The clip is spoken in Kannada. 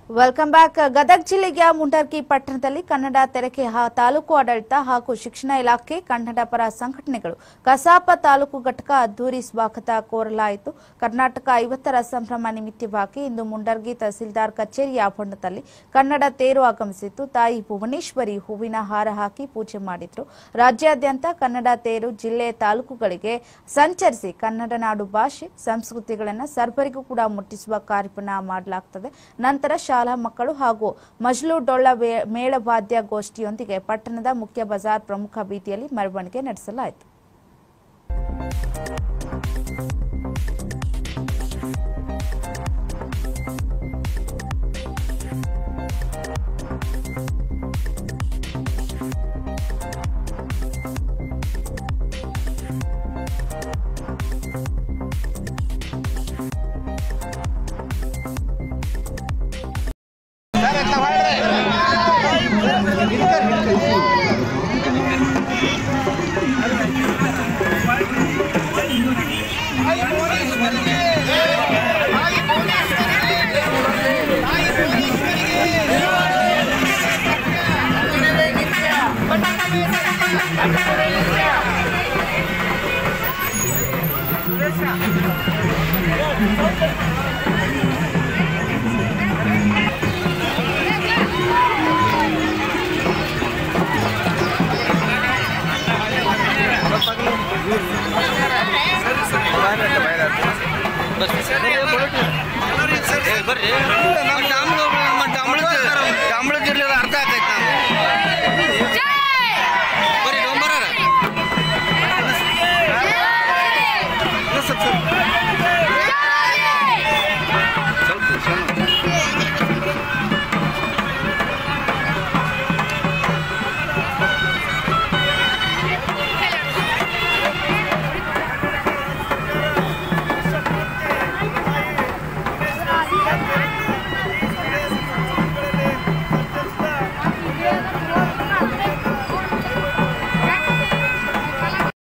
Welcome back. ಗದಗ ಜಿಲ್ಲೆಯ ಮುಂಡರ್ಗಿ ಪಟ್ಟಣದಲ್ಲಿ ಕನ್ನಡ ತೆರಿಗೆ ತಾಲೂಕು ಆಡಳಿತ ಹಾಗೂ ಶಿಕ್ಷಣ ಇಲಾಖೆ ಕನ್ನಡ ಪರ ಸಂಘಟನೆಗಳು ಕಸಾಪ ತಾಲೂಕು ಘಟಕ ಅದ್ದೂರಿ ಸ್ವಾಗತ ಕೋರಲಾಯಿತು. ಕರ್ನಾಟಕ 50ರ ಸಂಭ್ರಮ ನಿಮಿತ್ತವಾಗಿ ಇಂದು ಮುಂಡರ್ಗಿ ತಹಸೀಲ್ದಾರ್ ಕಚೇರಿಯ ಆವರಣದಲ್ಲಿ ಕನ್ನಡ ತೇರು ಆಗಮಿಸಿತ್ತು. ತಾಯಿ ಭುವನೇಶ್ವರಿ ಹೂವಿನ ಹಾರ ಹಾಕಿ ಪೂಜೆ ಮಾಡಿದ್ರು. ರಾಜ್ಯಾದ್ಯಂತ ಕನ್ನಡ ತೇರು ಜಿಲ್ಲೆ ತಾಲೂಕುಗಳಿಗೆ ಸಂಚರಿಸಿ ಕನ್ನಡ ನಾಡು ಭಾಷೆ ಸಂಸ್ಕೃತಿಗಳನ್ನು ಸರ್ವರಿಗೂ ಕೂಡ ಮುಟ್ಟಿಸುವ ಕಾರ್ಯಕ್ರಮ ಮಾಡಲಾಗುತ್ತದೆ. ನಂತರ ಶಾಲಾ ಮಕ್ಕಳು ಹಾಗೂ ಮಜಲು ಡೊಳ್ಳ ಮೇಳವಾದ್ಯ ಗೋಷ್ಠಿಯೊಂದಿಗೆ ಪಟ್ಟಣದ ಮುಖ್ಯ ಬಜಾರ್ ಪ್ರಮುಖ ಬೀದಿಯಲ್ಲಿ ಮೆರವಣಿಗೆ ನಡೆಸಲಾಯಿತು. ಬರ್ರಿ